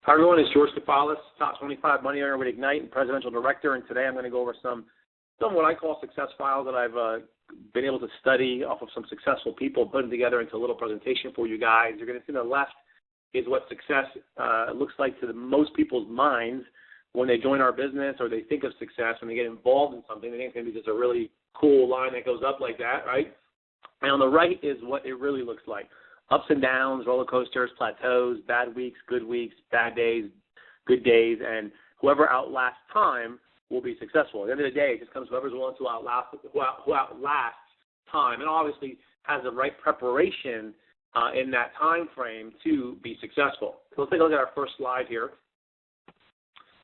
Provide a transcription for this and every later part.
Hi, everyone. It's George Kafalis, Top 25 Money Earner with Ignite and Presidential Director. And today I'm going to go over some what I call success files that I've been able to study off of some successful people, put them together into a little presentation for you guys. You're going to see on the left is what success looks like to most people's minds when they join our business or they think of success, when they get involved in something. They think it's going to be just a really cool line that goes up like that, right? And on the right is what it really looks like. Ups and downs, roller coasters, plateaus, bad weeks, bad days, good days, and whoever outlasts time will be successful. At the end of the day, it just comes whoever's willing to who outlasts time, and obviously has the right preparation in that time frame to be successful. So let's take a look at our first slide here,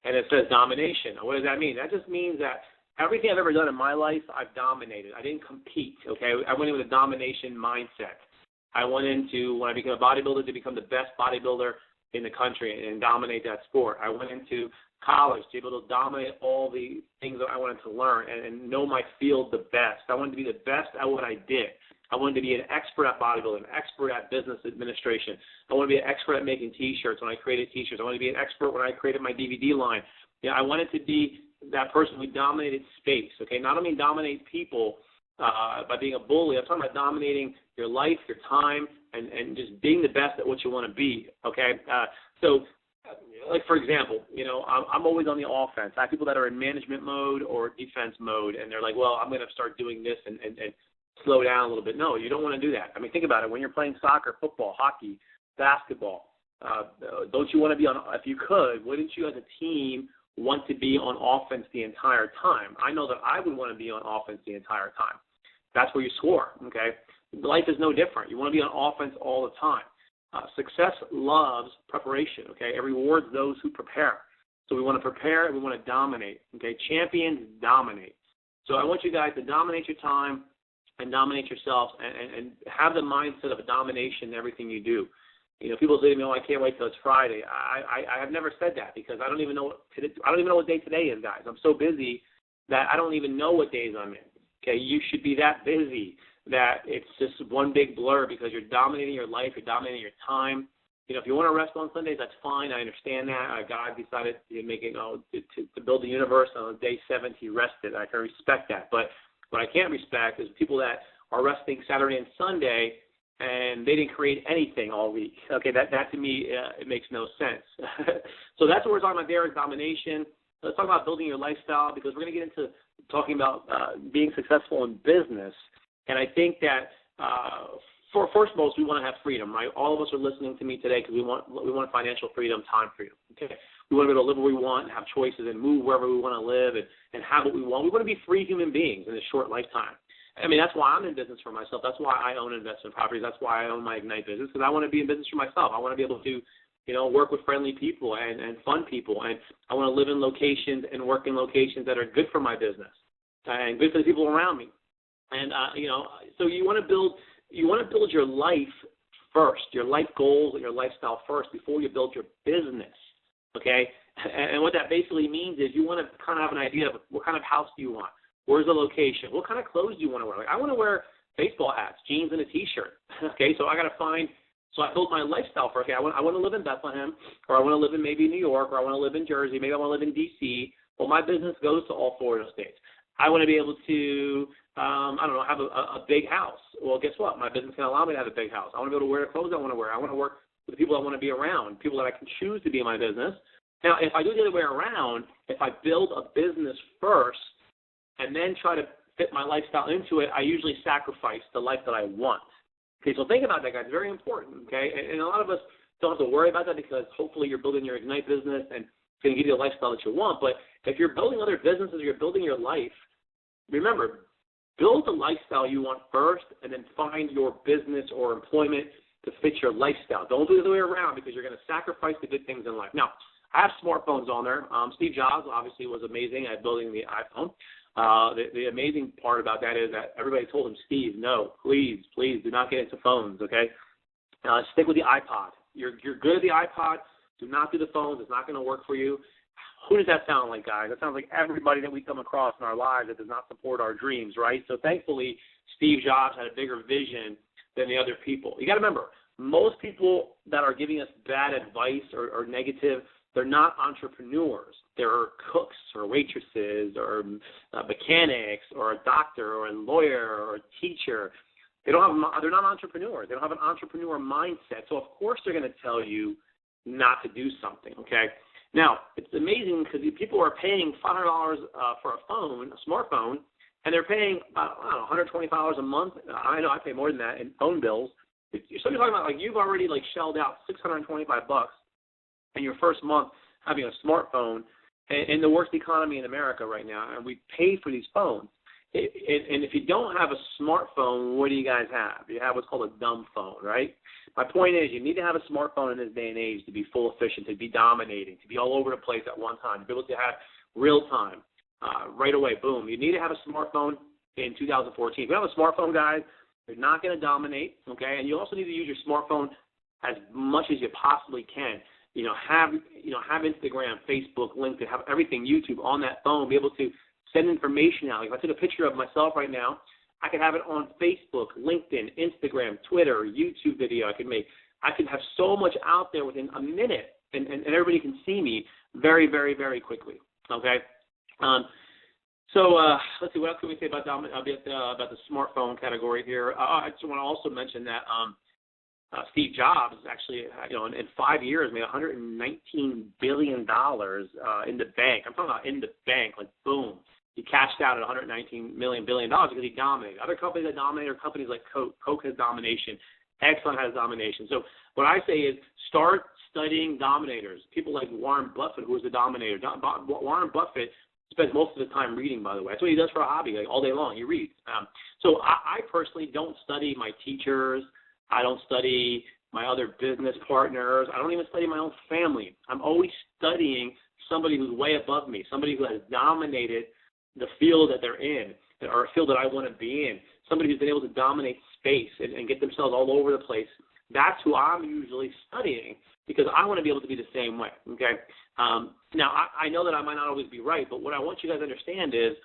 and it says domination. Now, what does that mean? That just means that everything I've ever done in my life, I've dominated. I didn't compete, okay? I went in with a domination mindset. I went into, when I became a bodybuilder, to become the best bodybuilder in the country and dominate that sport. I went into college to be able to dominate all the things that I wanted to learn and know my field the best. I wanted to be the best at what I did. I wanted to be an expert at bodybuilding, an expert at business administration. I wanted to be an expert at making T-shirts when I created T-shirts. I wanted to be an expert when I created my DVD line. I wanted to be that person who dominated space, okay? Not only dominate people by being a bully, I'm talking about dominating your life, your time, and just being the best at what you want to be, okay? So, like, for example, I'm always on the offense. I have people that are in management mode or defense mode, and they're like, well, I'm going to start doing this and slow down a little bit. No, you don't want to do that. I mean, think about it. When you're playing soccer, football, hockey, basketball, don't you want to be on, if you could, wouldn't you as a team want to be on offense the entire time? I know that I would want to be on offense the entire time. That's where you score, okay? Life is no different. You want to be on offense all the time. Success loves preparation, okay? It rewards those who prepare. So we want to prepare and we want to dominate, okay? Champions dominate. So I want you guys to dominate your time and dominate yourselves and have the mindset of a domination in everything you do. People say to me, "Oh, I can't wait till it's Friday." I have never said that because I don't even know what day today is, guys. I'm so busy that I don't even know what days I'm in. Okay, you should be that busy that it's just one big blur because you're dominating your life, you're dominating your time. If you want to rest on Sundays, that's fine. I understand that. God decided to build the universe on day 7. He rested. I can respect that. But what I can't respect is people that are resting Saturday and Sunday and they didn't create anything all week. Okay, that to me, it makes no sense. So that's what we're talking about there is domination. Let's talk about building your lifestyle because we're going to get into talking about being successful in business. And I think that for first of all, we want to have freedom, right? All of us are listening to me today because we want financial freedom, time freedom. Okay, we want to be able to live where we want, have choices, and move wherever we want to live, and have what we want. We want to be free human beings in a short lifetime. I mean, that's why I'm in business for myself. That's why I own investment properties. That's why I own my Ignite business because I want to be in business for myself. I want to be able to work with friendly people and fun people, and I want to live in locations and work in locations that are good for my business and good for the people around me. And so you want to build your life first, your life goals and your lifestyle first before you build your business. Okay, and what that basically means is you want to kind of have an idea of what kind of house do you want, where's the location, what kind of clothes do you want to wear. Like I want to wear baseball hats, jeans, and a T-shirt. Okay, so I got to find. So I built my lifestyle for, okay, I want to live in Bethlehem, or I want to live in maybe New York, or I want to live in Jersey, maybe I want to live in D.C. Well, my business goes to all 4 of those states. I want to be able to, have a big house. Well, guess what? My business can allow me to have a big house. I want to be able to wear the clothes I want to wear. I want to work with the people I want to be around, people that I can choose to be in my business. Now, if I do it the other way around, if I build a business first and then try to fit my lifestyle into it, I usually sacrifice the life that I want. Okay, so think about that, guys. It's very important, okay? And a lot of us don't have to worry about that because hopefully you're building your Ignite business and it's going to give you the lifestyle that you want. But if you're building other businesses, you're building your life, remember, build the lifestyle you want first and then find your business or employment to fit your lifestyle. Don't do it the other way around because you're going to sacrifice the good things in life. Now, I have smartphones on there. Steve Jobs obviously was amazing at building the iPhone. The amazing part about that is that everybody told him, Steve, no, please do not get into phones, okay? Stick with the iPod. You're good at the iPod. Do not do the phones. It's not going to work for you. Who does that sound like, guys? That sounds like everybody that we come across in our lives that does not support our dreams, right? So thankfully, Steve Jobs had a bigger vision than the other people. You got to remember, most people that are giving us bad advice or negative, they're not entrepreneurs. They're cooks or waitresses or mechanics or a doctor or a lawyer or a teacher. They're not entrepreneurs. They don't have an entrepreneur mindset. So, of course, they're going to tell you not to do something, okay? Now, it's amazing because people are paying $500 for a phone, a smartphone, and they're paying about, I don't know, $125 a month. I know I pay more than that in phone bills. So you're talking about, like, you've already, like, shelled out $625 in your first month having a smartphone in the worst economy in America right now, and we pay for these phones. And if you don't have a smartphone, what do you guys have? You have what's called a dumb phone, right? My point is you need to have a smartphone in this day and age to be full efficient, to be dominating, to be all over the place at one time, to be able to have real time, right away, boom. You need to have a smartphone in 2014. If you have a smartphone, guys, you're not going to dominate, okay? And you also need to use your smartphone as much as you possibly can. Have Instagram, Facebook, LinkedIn, have everything, YouTube on that phone, be able to send information out. Like if I took a picture of myself right now, I could have it on Facebook, LinkedIn, Instagram, Twitter, YouTube video I could have so much out there within a minute, and everybody can see me very, very, very quickly, okay? So let's see, what else can we say about the smartphone category here? I just want to also mention that Steve Jobs actually, in 5 years made $119 billion in the bank. I'm talking about in the bank, like boom. He cashed out at $119 billion because he dominated. Other companies that dominate are companies like Coke. Coke has domination. Exxon has domination. So what I say is start studying dominators. People like Warren Buffett, who is a dominator. Warren Buffett spends most of the time reading, by the way. That's what he does for a hobby, like all day long. He reads. So I personally don't study my teachers. I don't study my other business partners. I don't even study my own family. I'm always studying somebody who's way above me, somebody who has dominated the field that they're in, or a field that I want to be in, somebody who's been able to dominate space and get themselves all over the place. That's who I'm usually studying because I want to be able to be the same way, okay? Now, I know that I might not always be right, but what I want you guys to understand is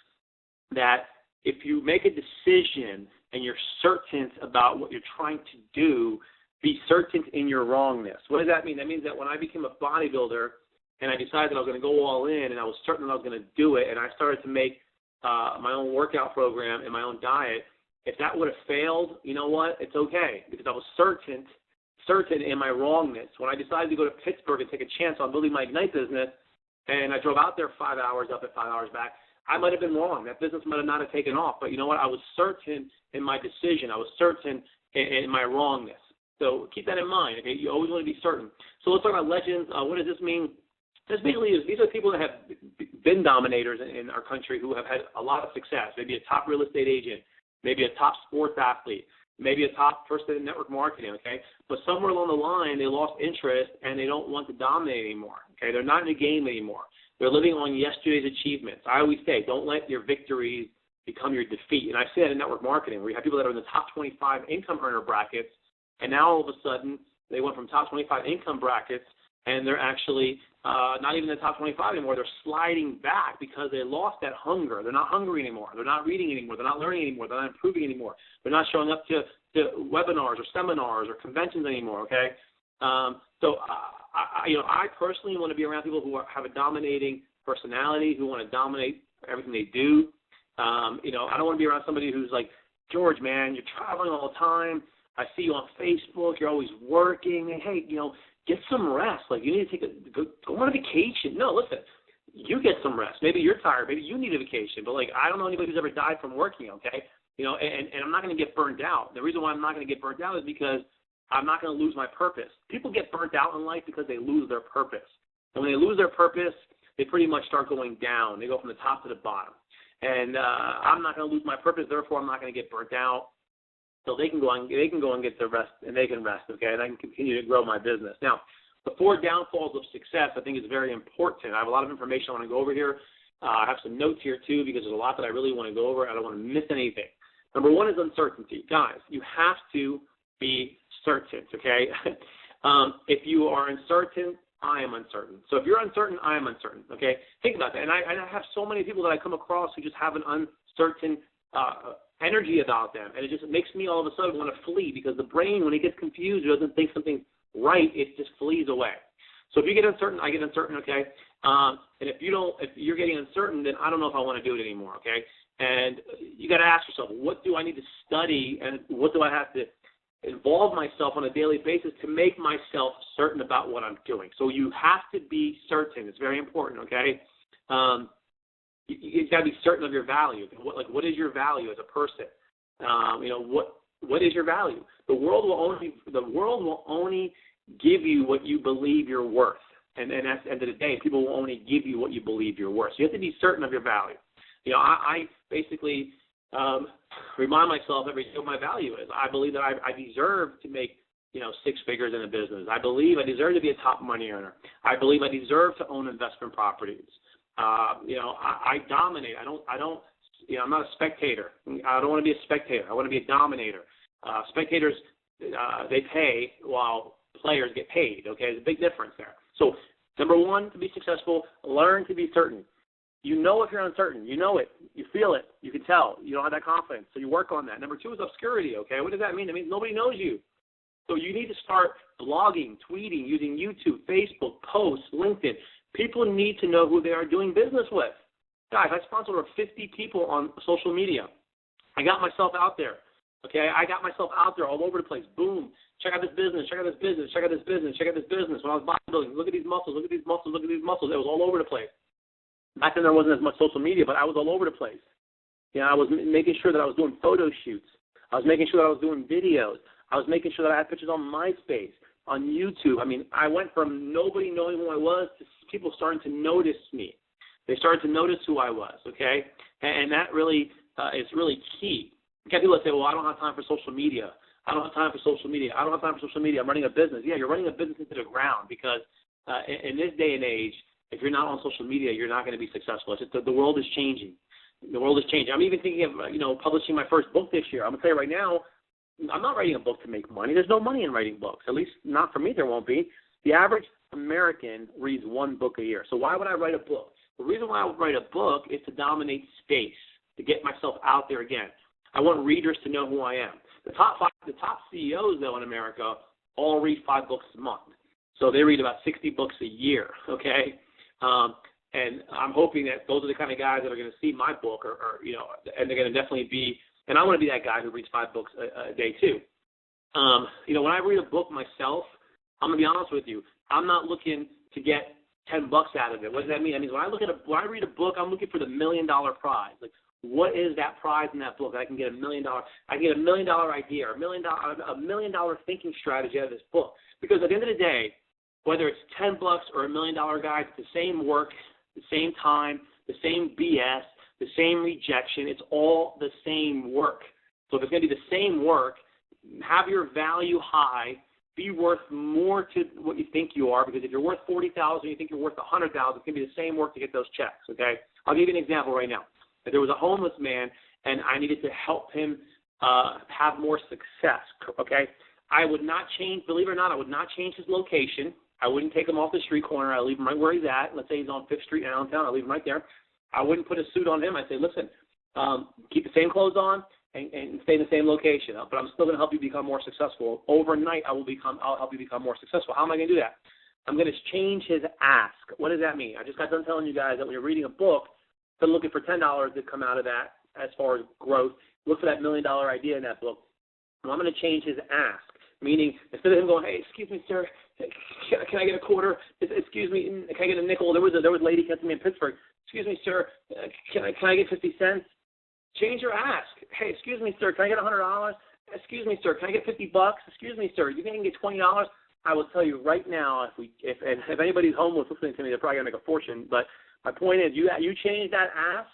that if you make a decision and you're certain about what you're trying to do, be certain in your wrongness. What does that mean? That means that when I became a bodybuilder and I decided that I was going to go all in and I was certain that I was going to do it and I started to make my own workout program and my own diet, if that would have failed, you know what? It's okay because I was certain in my wrongness. When I decided to go to Pittsburgh and take a chance on building my Ignite business and I drove out there 5 hours up and 5 hours back, I might have been wrong. That business might have not have taken off. But you know what? I was certain in my decision. I was certain in my wrongness. So keep that in mind. Okay, you always want to be certain. So let's talk about legends. What does this mean? This basically is these are people that have been dominators in our country who have had a lot of success. Maybe a top real estate agent, maybe a top sports athlete, maybe a top person in network marketing. Okay, but somewhere along the line they lost interest and they don't want to dominate anymore. Okay, they're not in the game anymore. They're living on yesterday's achievements. I always say, don't let your victories become your defeat. And I say that in network marketing, where you have people that are in the top 25 income earner brackets, and now all of a sudden they went from top 25 income brackets, and they're actually not even in the top 25 anymore. They're sliding back because they lost that hunger. They're not hungry anymore. They're not reading anymore. They're not learning anymore. They're not improving anymore. They're not showing up to webinars or seminars or conventions anymore, okay? I personally want to be around people who have a dominating personality, who want to dominate everything they do. I don't want to be around somebody who's like, George, man, you're traveling all the time. I see you on Facebook. You're always working. And, hey, get some rest. Like, you need to go on a vacation. No, listen, you get some rest. Maybe you're tired. Maybe you need a vacation. But, like, I don't know anybody who's ever died from working, okay? And I'm not going to get burnt out. The reason why I'm not going to get burnt out is because I'm not going to lose my purpose. People get burnt out in life because they lose their purpose. And when they lose their purpose, they pretty much start going down. They go from the top to the bottom. And I'm not going to lose my purpose, therefore I'm not going to get burnt out. So they can go and get their rest, and they can rest, okay, and I can continue to grow my business. Now, the 4 downfalls of success I think is very important. I have a lot of information I want to go over here. I have some notes here too because there's a lot that I really want to go over. I don't want to miss anything. Number 1 is uncertainty. Guys, you have to be certain, okay? If you are uncertain, I am uncertain. So if you're uncertain, I am uncertain, okay? Think about that. And I have so many people that I come across who just have an uncertain energy about them, and it just makes me all of a sudden want to flee, because the brain, when it gets confused or doesn't think something's right, it just flees away. So if you get uncertain, I get uncertain, okay? And if you're getting uncertain, then I don't know if I want to do it anymore, okay? And you got to ask yourself, what do I need to study, and what do I have to involve myself on a daily basis to make myself certain about what I'm doing? So you have to be certain. It's very important, okay? You got to be certain of your value. What is your value as a person? What is your value? The world will only give you what you believe you're worth. And at the end of the day, people will only give you what you believe you're worth. So you have to be certain of your value. I basically remind myself every day what my value is. I believe that I deserve to make, 6 figures in a business. I believe I deserve to be a top money earner. I believe I deserve to own investment properties. I dominate. I'm not a spectator. I don't want to be a spectator. I want to be a dominator. Spectators, they pay while players get paid, okay? There's a big difference there. So, number one, to be successful, learn to be certain. You know if you're uncertain. You know it. You feel it. You can tell. You don't have that confidence, so you work on that. Number two is obscurity, okay? What does that mean? It means nobody knows you. So you need to start blogging, tweeting, using YouTube, Facebook, posts, LinkedIn. People need to know who they are doing business with. Guys, I sponsor over 50 people on social media. I got myself out there, okay? I got myself out there all over the place. Boom. Check out this business. Check out this business. Check out this business. Check out this business. When I was bodybuilding, look at these muscles. Look at these muscles. Look at these muscles. It was all over the place. Back then there wasn't as much social media, but I was all over the place. I was making sure that I was doing photo shoots. I was making sure that I was doing videos. I was making sure that I had pictures on MySpace, on YouTube. I mean, I went from nobody knowing who I was to people starting to notice me. They started to notice who I was, okay? And that really is really key. You got people that say, well, I don't have time for social media. I don't have time for social media. I don't have time for social media. I'm running a business. Yeah, you're running a business into the ground, because in this day and age, if you're not on social media, you're not going to be successful. It's just the world is changing. The world is changing. I'm even thinking of, publishing my first book this year. I'm going to tell you right now, I'm not writing a book to make money. There's no money in writing books. At least not for me, there won't be. The average American reads 1 book a year. So why would I write a book? The reason why I would write a book is to dominate space, to get myself out there again. I want readers to know who I am. The top CEOs, though, in America all read 5 books a month. So they read about 60 books a year, okay? And I'm hoping that those are the kind of guys that are going to see my book, and they're going to definitely be, and I want to be that guy who reads 5 books a day too. When I read a book myself, I'm going to be honest with you, I'm not looking to get $10 out of it. What does that mean? That means when I read a book, I'm looking for the $1 million prize. Like, what is that prize in that book? I can get $1 million. I can get $1 million idea, or $1 million thinking strategy out of this book. Because at the end of the day, whether it's $10 or $1 million, guys, it's the same work, the same time, the same BS, the same rejection. It's all the same work. So if it's going to be the same work, have your value high. Be worth more to what you think you are, because if you're worth $40,000, you think you're worth $100,000, it's going to be the same work to get those checks. Okay, I'll give you an example right now. If there was a homeless man and I needed to help him have more success, okay, I would not change. Believe it or not, I would not change his location. I wouldn't take him off the street corner. I'd leave him right where he's at. Let's say he's on 5th Street in Allentown. I'd leave him right there. I wouldn't put a suit on him. I'd say, listen, keep the same clothes on and stay in the same location. But I'm still going to help you become more successful. Overnight, I'll help you become more successful. How am I going to do that? I'm going to change his ask. What does that mean? I just got done telling you guys that when you're reading a book, instead of looking for $10 to come out of that as far as growth, look for that $1 million idea in that book. And I'm going to change his ask. Meaning, instead of him going, hey, excuse me, sir, can I get a quarter? Excuse me, can I get a nickel? There was a lady came to me in Pittsburgh. Excuse me, sir, can I get 50 cents? Change your ask. Hey, excuse me, sir, can I get $100? Excuse me, sir, can I get $50? Excuse me, sir, you can get $20? I will tell you right now, if anybody's homeless listening to me, they're probably going to make a fortune. But my point is, you change that ask,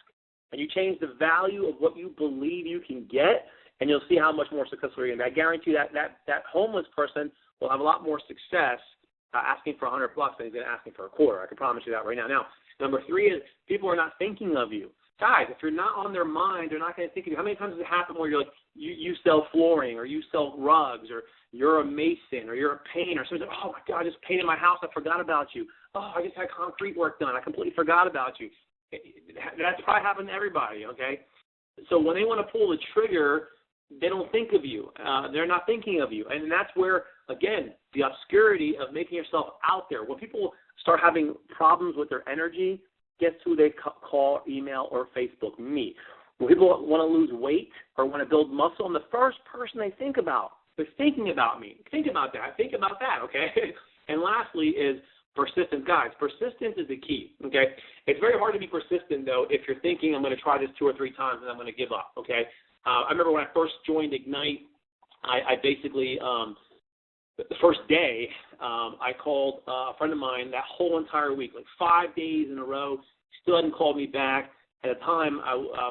and you change the value of what you believe you can get, and you'll see how much more successful you're going to be. I guarantee you that homeless person will have a lot more success asking for $100 than he's going to asking for a quarter. I can promise you that right now. Now, number 3 is people are not thinking of you. Guys, if you're not on their mind, they're not going to think of you. How many times does it happen where you're like, you sell flooring, or you sell rugs, or you're a mason, or you're a painter? Someone's like, oh, my God, I just painted my house. I forgot about you. Oh, I just had concrete work done. I completely forgot about you. That's probably happened to everybody, okay? So when they want to pull the trigger, they don't think of you. They're not thinking of you. And that's where, again, the obscurity of making yourself out there. When people start having problems with their energy, guess who they call, email, or Facebook? Me. When people want to lose weight or want to build muscle, I'm the first person they think about. They're thinking about me. Think about that. Think about that, okay? And lastly is persistence. Guys, persistence is the key, okay? It's very hard to be persistent, though, if you're thinking I'm going to try this 2 or 3 times and I'm going to give up, okay? I remember when I first joined Ignite, I basically, the first day, I called a friend of mine that whole entire week, like 5 days in a row. Still hadn't called me back. At the time,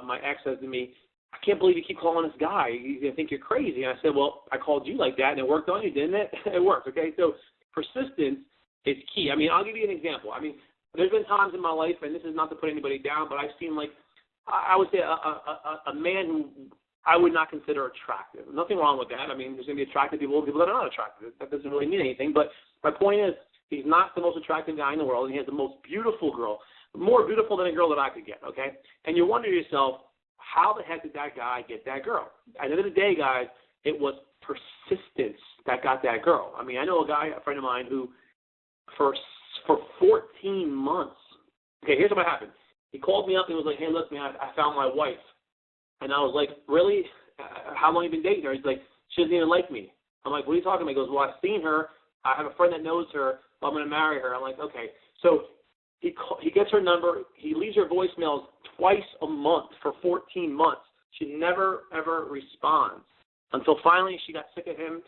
my ex said to me, I can't believe you keep calling this guy. He's going to think you're crazy. And I said, well, I called you like that, and it worked on you, didn't it? It worked, okay? So persistence is key. I mean, I'll give you an example. I mean, there's been times in my life, and this is not to put anybody down, but I've seen, like, I would say a man who I would not consider attractive. Nothing wrong with that. I mean, there's going to be attractive people and people that are not attractive. That doesn't really mean anything. But my point is, he's not the most attractive guy in the world, and he has the most beautiful girl, more beautiful than a girl that I could get, okay? And you wonder to yourself, how the heck did that guy get that girl? At the end of the day, guys, it was persistence that got that girl. I mean, I know a friend of mine who for 14 months, okay, here's what happened. He called me up and was like, hey, look, man, I found my wife. And I was like, really? How long have you been dating her? He's like, she doesn't even like me. I'm like, what are you talking about? He goes, well, I've seen her. I have a friend that knows her. I'm going to marry her. I'm like, okay. So he gets her number. He leaves her voicemails twice a month for 14 months. She never, ever responds until finally she got sick of him,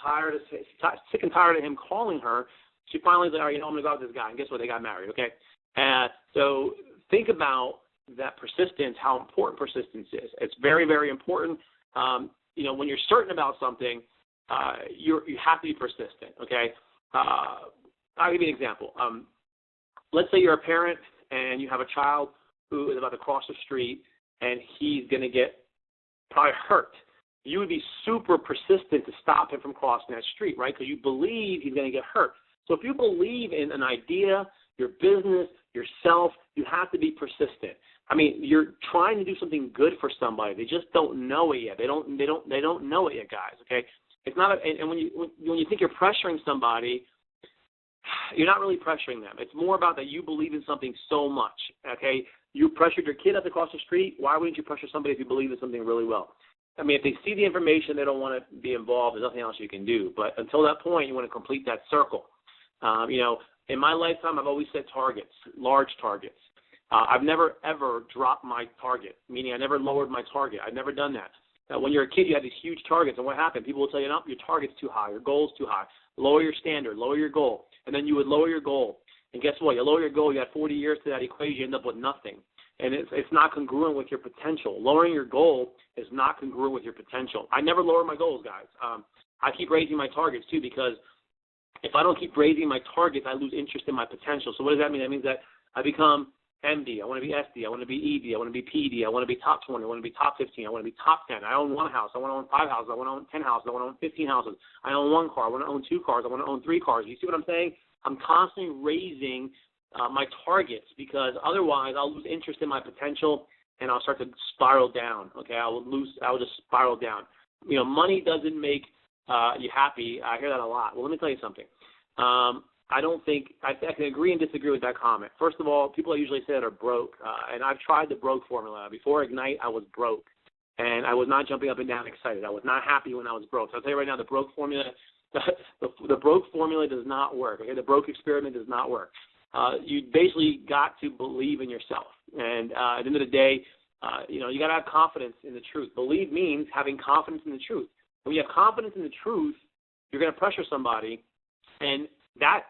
sick and tired of him calling her. She finally was like, all right, I'm going to go out with this guy. And guess what? They got married, okay? So think about that persistence, how important persistence is. It's very, very important. When you're certain about something, you have to be persistent, okay? I'll give you an example. Let's say you're a parent and you have a child who is about to cross the street and he's going to get probably hurt. You would be super persistent to stop him from crossing that street, right? Because you believe he's going to get hurt. So if you believe in an idea, your business, yourself, you have to be persistent. I mean, you're trying to do something good for somebody. They just don't know it yet. They don't know it yet, guys. Okay, it's not. And when you think you're pressuring somebody, you're not really pressuring them. It's more about that you believe in something so much. Okay, you pressured your kid up across the street. Why wouldn't you pressure somebody if you believe in something really well? I mean, if they see the information, they don't want to be involved. There's nothing else you can do. But until that point, you want to complete that circle. In my lifetime, I've always set targets, large targets. I've never, ever dropped my target, meaning I never lowered my target. I've never done that. Now, when you're a kid, you have these huge targets, and what happened? People will tell you, no, your target's too high, your goal's too high. Lower your standard, lower your goal. And then you would lower your goal. And guess what? You lower your goal, you add 40 years to that equation, you end up with nothing. And it's not congruent with your potential. Lowering your goal is not congruent with your potential. I never lower my goals, guys. I keep raising my targets, too, because if I don't keep raising my targets, I lose interest in my potential. So what does that mean? That means that I become MD, I want to be SD, I want to be ED, I want to be PD, I want to be top 20, I want to be top 15, I want to be top 10. I own 1 house, I want to own 5 houses, I want to own 10 houses, I want to own 15 houses. I own 1 car, I want to own 2 cars, I want to own 3 cars. You see what I'm saying? I'm constantly raising my targets because otherwise I'll lose interest in my potential and I'll start to spiral down. Okay, I will just spiral down. Money doesn't make you happy. I hear that a lot. Well, let me tell you something. I can agree and disagree with that comment. First of all, people usually say that are broke, and I've tried the broke formula. Before Ignite, I was broke, and I was not jumping up and down excited. I was not happy when I was broke. So I'll tell you right now, the broke formula, the broke formula does not work. Okay, the broke experiment does not work. You basically got to believe in yourself, and at the end of the day, you got to have confidence in the truth. Believe means having confidence in the truth. When you have confidence in the truth, you're going to pressure somebody, and that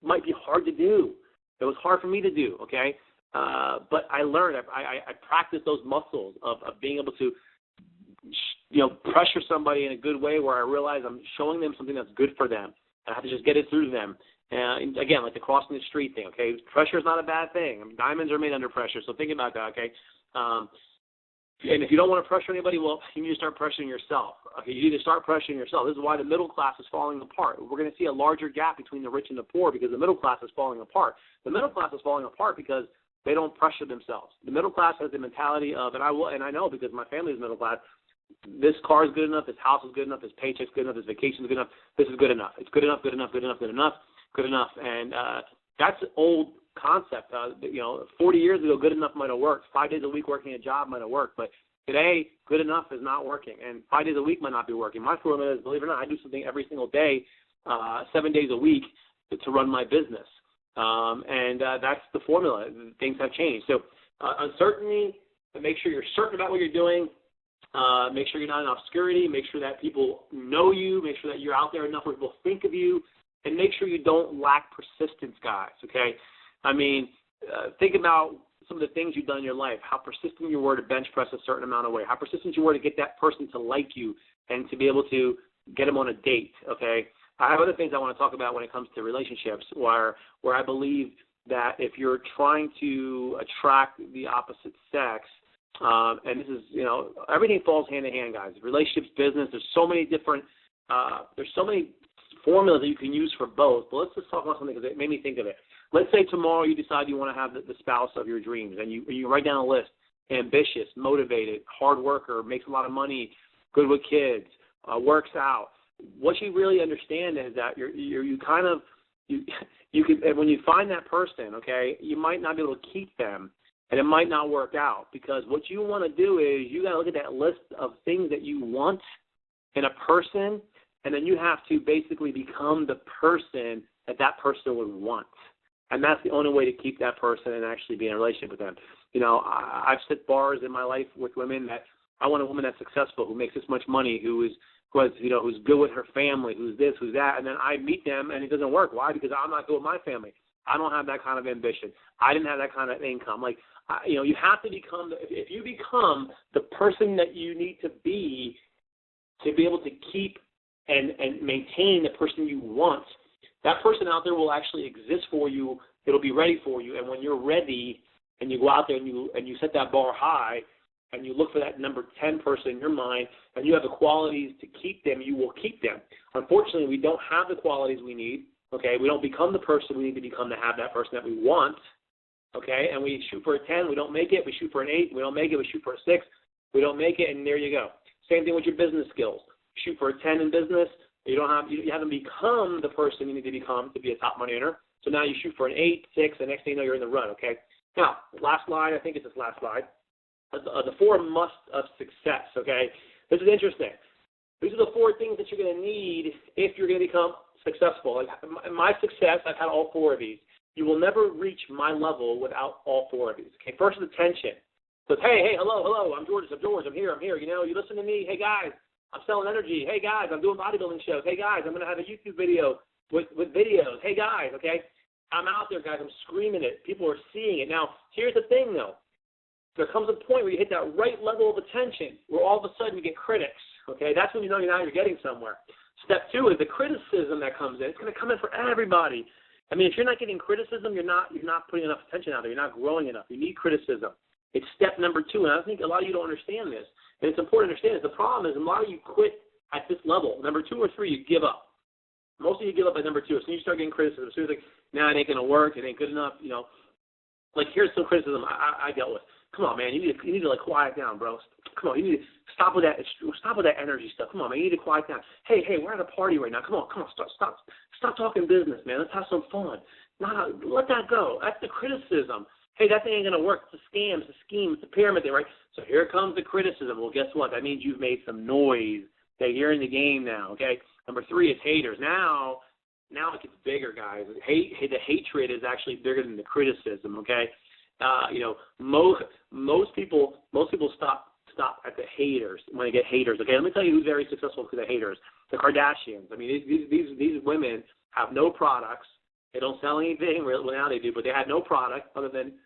might be hard to do. It was hard for me to do, okay? But I learned. I practiced those muscles of being able to, pressure somebody in a good way where I realize I'm showing them something that's good for them. I have to just get it through to them. And again, like the crossing the street thing, okay? Pressure is not a bad thing. I mean, diamonds are made under pressure, so think about that, okay? And if you don't want to pressure anybody, well, you need to start pressuring yourself. Okay, you need to start pressuring yourself. This is why the middle class is falling apart. We're going to see a larger gap between the rich and the poor because the middle class is falling apart. The middle class is falling apart because they don't pressure themselves. The middle class has the mentality of, and I know because my family is middle class, this car is good enough, this house is good enough, this paycheck's good enough, this vacation is good enough, this is good enough. It's good enough, good enough, good enough, good enough, good enough. And that's an old concept. 40 years ago, good enough might have worked. 5 days a week working a job might have worked. But today, good enough is not working. And 5 days a week might not be working. My formula is, believe it or not, I do something every single day, 7 days a week to run my business. And that's the formula. Things have changed. So uncertainty, make sure you're certain about what you're doing. Make sure you're not in obscurity. Make sure that people know you. Make sure that you're out there enough where people think of you. And make sure you don't lack persistence, guys, okay? I mean, think about some of the things you've done in your life, how persistent you were to bench press a certain amount of weight, how persistent you were to get that person to like you and to be able to get them on a date, okay? I have other things I want to talk about when it comes to relationships where I believe that if you're trying to attract the opposite sex, and this is, everything falls hand in hand, guys. Relationships, business, there's so many different, there's so many formulas that you can use for both. But let's just talk about something because it made me think of it. Let's say tomorrow you decide you want to have the spouse of your dreams, and you write down a list: ambitious, motivated, hard worker, makes a lot of money, good with kids, works out. What you really understand is that you can, and when you find that person, okay, you might not be able to keep them, and it might not work out because what you want to do is you got to look at that list of things that you want in a person. And then you have to basically become the person that person would want. And that's the only way to keep that person and actually be in a relationship with them. I've set bars in my life with women that I want a woman that's successful, who makes this much money, who's good with her family, who's this, who's that. And then I meet them and it doesn't work. Why? Because I'm not good with my family. I don't have that kind of ambition. I didn't have that kind of income. You have to become, if you become the person that you need to be able to keep and maintain the person you want, that person out there will actually exist for you. It'll be ready for you. And when you're ready and you go out there and you set that bar high and you look for that number 10 person in your mind and you have the qualities to keep them, you will keep them. Unfortunately, we don't have the qualities we need, okay? We don't become the person we need to become to have that person that we want, okay? And we shoot for a 10, we don't make it. We shoot for an 8, we don't make it. We shoot for a 6, we don't make it, and there you go. Same thing with your business skills. Shoot for a 10 in business, you haven't become the person you need to become to be a top money earner. So now you shoot for an 8, 6, and next thing you know, you're in the run, okay? Now, last slide, I think it's this last slide. The 4 musts of success, okay? This is interesting. These are the 4 things that you're going to need if you're going to become successful. Like my success, I've had all 4 of these. You will never reach my level without all 4 of these. Okay, first is attention. So, hey, hello, I'm George, I'm here. You listen to me. Hey, guys. I'm selling energy. Hey, guys, I'm doing bodybuilding shows. Hey, guys, I'm going to have a YouTube video with videos. Hey, guys, okay? I'm out there, guys. I'm screaming it. People are seeing it. Now, here's the thing, though. There comes a point where you hit that right level of attention where all of a sudden you get critics, okay? That's when you know you're getting somewhere. Step 2 is the criticism that comes in. It's going to come in for everybody. I mean, if you're not getting criticism, you're not putting enough attention out there. You're not growing enough. You need criticism. It's step number 2, and I think a lot of you don't understand this. And it's important to understand this. The problem is a lot of you quit at this level. Number 2 or 3, you give up. Most of you give up at number 2. As soon as you start getting criticism, as soon as it ain't going to work, it ain't good enough, here's some criticism I dealt with. Come on, man, you need to quiet down, bro. Come on, you need to stop with that energy stuff. Come on, man, you need to quiet down. Hey, we're at a party right now. Come on, stop talking business, man. Let's have some fun. No, let that go. That's the criticism. Hey, that thing ain't going to work. It's a scam. It's a scheme. It's a pyramid thing, right? So here comes the criticism. Well, guess what? That means you've made some noise. Okay, you're in the game now, okay? Number 3 is haters. Now it gets bigger, guys. The hatred is actually bigger than the criticism, okay? Most people stop at the haters when they get haters, okay? Let me tell you who's very successful because of haters. The Kardashians. I mean, these women have no products. They don't sell anything. Well, now they do, but they had no product other than,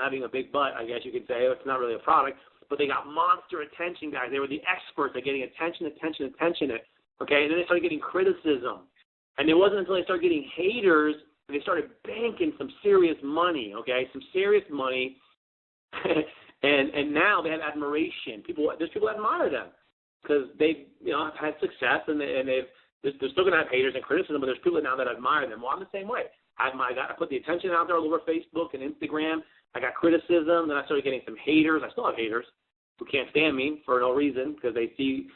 having a big butt, I guess you could say. It's not really a product, but they got monster attention, guys. They were the experts at getting attention, okay? And then they started getting criticism. And it wasn't until they started getting haters and they started banking some serious money, okay? Some serious money. and now they have admiration. There's people that admire them because they've, have had success and they're still going to have haters and criticism, but there's people now that admire them. Well, I'm the same way. I put the attention out there all over Facebook and Instagram. I got criticism. Then I started getting some haters. I still have haters who can't stand me for no reason because they see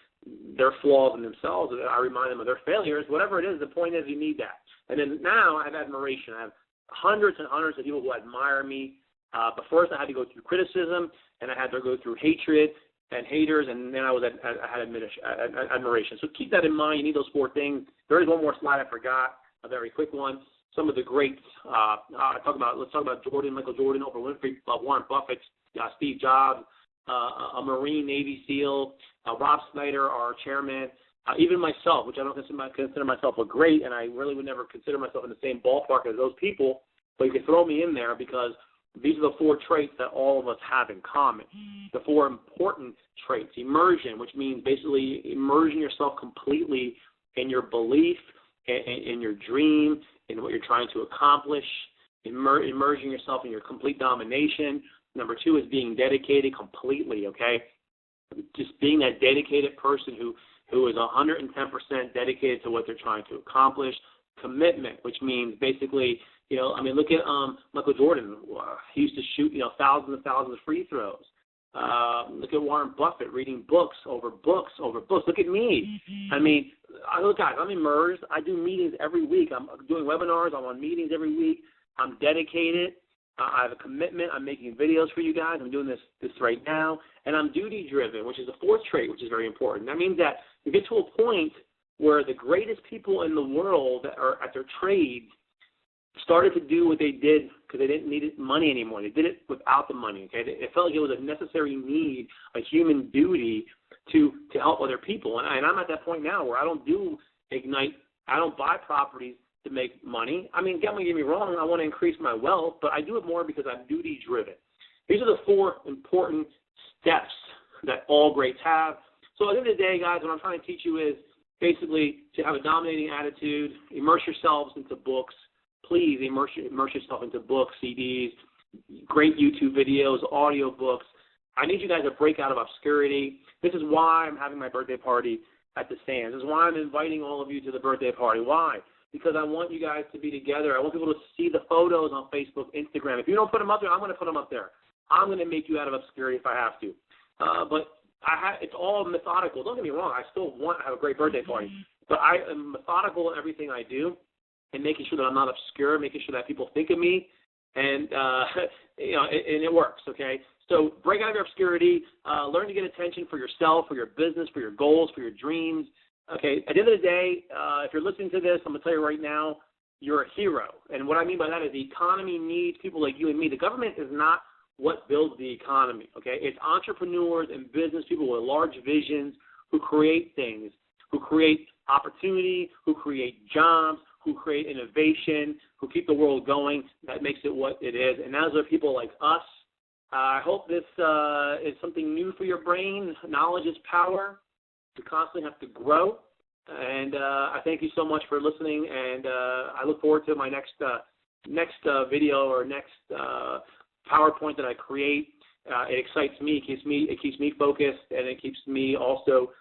their flaws in themselves. I remind them of their failures. Whatever it is, the point is you need that. And then now I have admiration. I have hundreds and hundreds of people who admire me. But first I had to go through criticism, and I had to go through hatred and haters, and then I had admiration. So keep that in mind. You need those 4 things. There is one more slide I forgot, a very quick one. Some of the greats. Let's talk about Jordan, Michael Jordan, Oprah Winfrey, Warren Buffett, Steve Jobs, a Marine Navy SEAL, Rob Snyder, our chairman, even myself, which I don't consider myself a great, and I really would never consider myself in the same ballpark as those people, but you can throw me in there because these are the 4 traits that all of us have in common. The 4 important traits. Immersion, which means basically immersing yourself completely in your belief, in your dream, in what you're trying to accomplish, immersing yourself in your complete domination. Number 2 is being dedicated completely, okay? Just being that dedicated person who is 110% dedicated to what they're trying to accomplish. Commitment, which means basically, look at Michael Jordan. He used to shoot, thousands and thousands of free throws. Look at Warren Buffett reading books over books over books. Look at me. Look, guys, I'm immersed. I do meetings every week. I'm doing webinars. I'm on meetings every week. I'm dedicated. I have a commitment. I'm making videos for you guys. I'm doing this right now. And I'm duty-driven, which is the 4th trait, which is very important. That means that you get to a point where the greatest people in the world that are at their trades started to do what they did because they didn't need money anymore. They did it without the money. Okay, it felt like it was a necessary need, a human duty to help other people. And I'm at that point now where I don't do Ignite. I don't buy properties to make money. Don't get me wrong. I want to increase my wealth, but I do it more because I'm duty driven. These are the 4 important steps that all greats have. So at the end of the day, guys, what I'm trying to teach you is basically to have a dominating attitude, immerse yourselves into books. Please immerse yourself into books, CDs, great YouTube videos, audio books. I need you guys to break out of obscurity. This is why I'm having my birthday party at the Sands. This is why I'm inviting all of you to the birthday party. Why? Because I want you guys to be together. I want people to see the photos on Facebook, Instagram. If you don't put them up there, I'm going to put them up there. I'm going to make you out of obscurity if I have to. But it's all methodical. Don't get me wrong. I still want to have a great birthday party. But I am methodical in everything I do and making sure that I'm not obscure, making sure that people think of me. And, and it works, okay? So break out of your obscurity. Learn to get attention for yourself, for your business, for your goals, for your dreams. Okay, at the end of the day, if you're listening to this, I'm going to tell you right now, you're a hero. And what I mean by that is the economy needs people like you and me. The government is not what builds the economy, okay? It's entrepreneurs and business people with large visions who create things, who create opportunity, who create jobs, who create innovation, who keep the world going. That makes it what it is. And those are people like us. I hope this is something new for your brain. Knowledge is power. We constantly have to grow. And I thank you so much for listening. And I look forward to my next video or next PowerPoint that I create. It excites me. It keeps me focused, and it keeps me also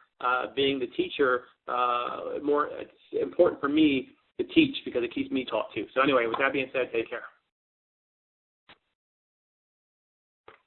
being the teacher. It's important for me to teach because it keeps me taught too. So anyway, with that being said, take care.